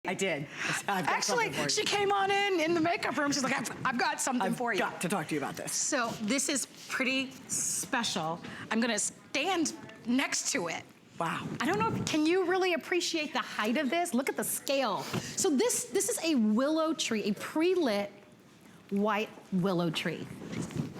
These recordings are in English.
I did. Actually, she came on in the makeup room. She's like, I've got something for you. I've got to talk to you about this. So this is pretty special. I'm gonna stand next to it. Wow. I don't know, can you really appreciate the height of this? Look at the scale. So this is a willow tree, a pre-lit white willow tree.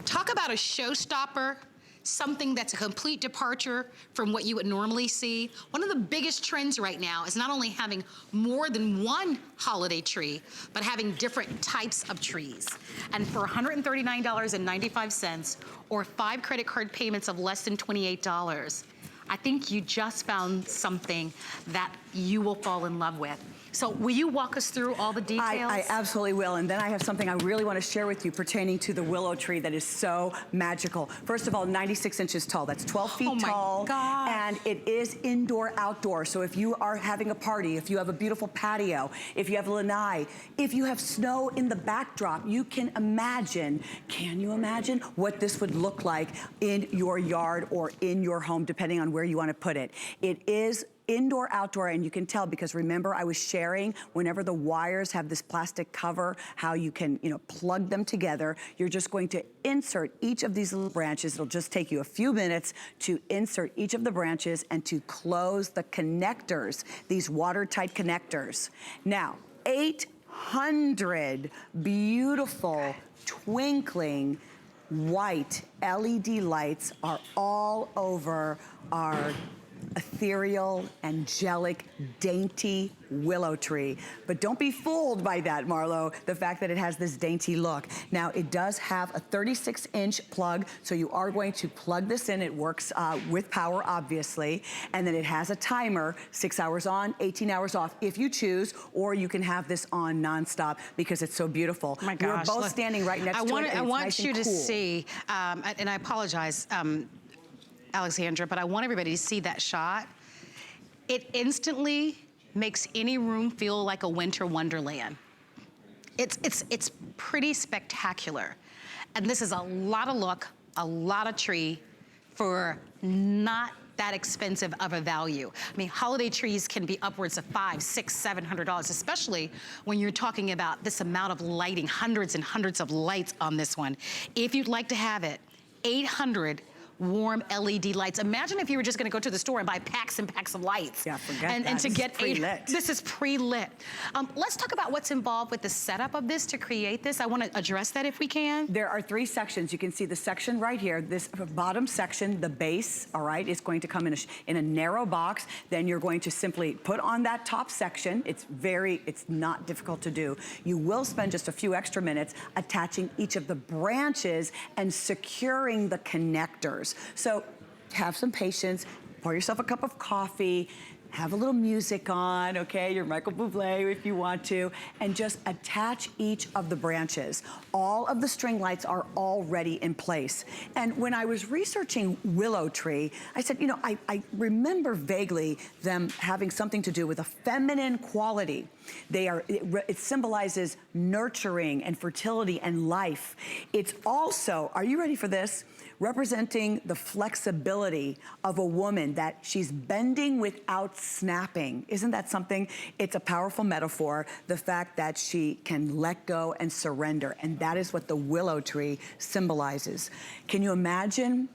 Talk about a showstopper. Something that's a complete departure from what you would normally see. One of the biggest trends right now is not only having more than one holiday tree, but having different types of trees. And for $139.95 or 5 credit card payments of less than $28, I think you just found something that you will fall in love with. So will you walk us through all the details? I absolutely will, and then I have something I really want to share with you pertaining to the willow tree that is so magical. First of all, 96 inches tall. That's 12 feet tall. God. And it is indoor, outdoor. So if you are having a party, if you have a beautiful patio, if you have lanai, if you have snow in the backdrop, you can you imagine what this would look like in your yard or in your home, depending on where you want to put it. It is indoor, outdoor, and you can tell because remember I was sharing whenever the wires have this plastic cover, how you can, plug them together. You're just going to insert each of these little branches. It'll just take you a few minutes to insert each of the branches and to close the connectors, these watertight connectors. Now, 800 beautiful, twinkling, white LED lights are all over our ethereal, angelic, dainty willow tree. But don't be fooled by that, Marlo, the fact that it has this dainty look. Now, it does have a 36-inch plug, so you are going to plug this in. It works with power, obviously. And then it has a timer, 6 hours on, 18 hours off, if you choose, or you can have this on nonstop because it's so beautiful. Oh my gosh. We're both standing right next to it, and it's I want nice you and to cool. see, and I apologize, Alexandra, but I want everybody to see that shot. It instantly makes any room feel like a winter wonderland. It's pretty spectacular. And this is a lot of look, a lot of tree for not that expensive of a value. I mean, holiday trees can be upwards of $500, $600, $700, especially when you're talking about this amount of lighting, hundreds and hundreds of lights on this one. If you'd like to have it, 800 warm LED lights. Imagine if you were just gonna go to the store and buy packs and packs of lights. Yeah, forget that. And to get pre-lit. This is pre-lit. Let's talk about what's involved with the setup of this to create this. I wanna address that if we can. There are 3 sections. You can see the section right here, this bottom section, the base, all right, is going to come in a narrow box. Then you're going to simply put on that top section. It's not difficult to do. You will spend just a few extra minutes attaching each of the branches and securing the connectors. So have some patience, pour yourself a cup of coffee, have a little music on, okay, your Michael Bublé if you want to, and just attach each of the branches. All of the string lights are already in place. And when I was researching willow tree, I said, I remember vaguely them having something to do with a feminine quality. It symbolizes nurturing and fertility and life. It's also, are you ready for this? Representing the flexibility of a woman that she's bending without snapping. Isn't that something? It's a powerful metaphor, the fact that she can let go and surrender, and that is what the willow tree symbolizes. Can you imagine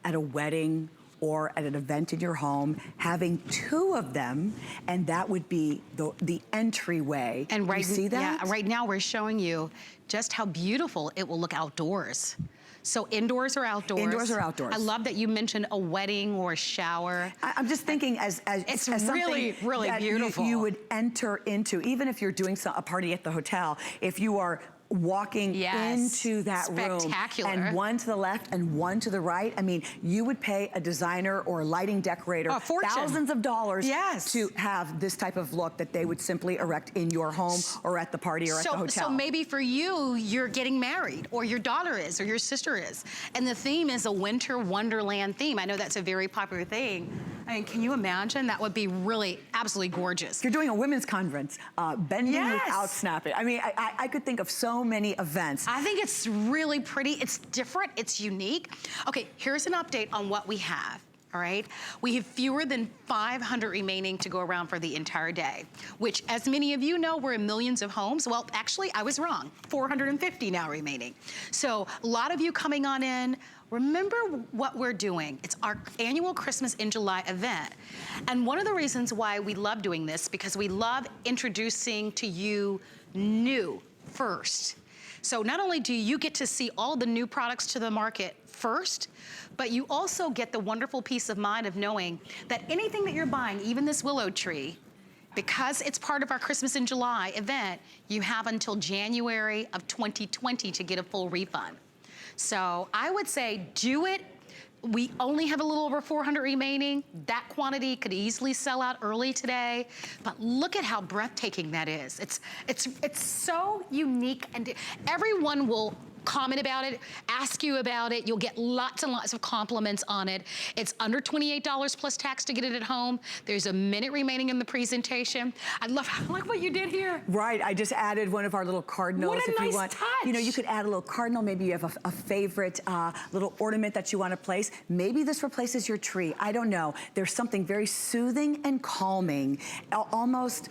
at a wedding or at an event in your home, having 2 of them, and that would be the entryway. And you see that? Yeah, right now we're showing you just how beautiful it will look outdoors. So indoors or outdoors? Indoors or outdoors. I love that you mentioned a wedding or a shower. I'm just thinking as it's as really, really beautiful. You would enter into, even if you're doing a party at the hotel, if you are walking into that room, and one to the left and one to the right. I mean, you would pay a designer or a lighting decorator thousands of dollars to have this type of look that they would simply erect in your home or at the party or at the hotel. So maybe for you, you're getting married, or your daughter is, or your sister is, and the theme is a winter wonderland theme. I know that's a very popular thing. I mean, can you imagine? That would be really absolutely gorgeous. You're doing a women's conference, bending without snapping. I mean, I could think of so many events. I think it's really pretty. It's different. It's unique. Okay, here's an update on what we have. all right? We have fewer than 500 remaining to go around for the entire day, which, as many of you know, we're in millions of homes. Well, actually, I was wrong. 450 now remaining. So a lot of you coming on in. Remember what we're doing. It's our annual Christmas in July event. And one of the reasons why we love doing this, because we love introducing to you new first. So not only do you get to see all the new products to the market first, but you also get the wonderful peace of mind of knowing that anything that you're buying, even this willow tree, because it's part of our Christmas in July event, you have until January of 2020 to get a full refund. So I would say do it. We only have a little over 400 remaining. That quantity could easily sell out early today, but look at how breathtaking that is. It's so unique, and everyone will comment about it, ask you about it. You'll get lots and lots of compliments on it. It's under $28 plus tax to get it at home. There's a minute remaining in the presentation. I like what you did here. Right, I just added one of our little cardinals. What a if nice you want. touch. You know, you could add a little cardinal. Maybe you have a favorite little ornament that you want to place. Maybe this replaces your tree. I don't know. There's something very soothing and calming, almost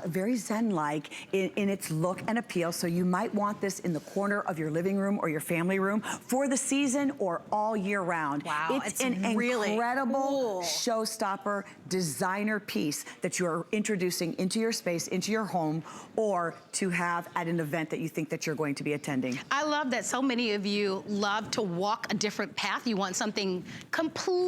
very Zen-like in its look and appeal. So you might want this in the corner of your living room or your family room for the season or all year round. Wow, it's an really incredible cool showstopper designer piece that you're introducing into your space, into your home, or to have at an event that you think that you're going to be attending. I love that so many of you love to walk a different path. You want something completely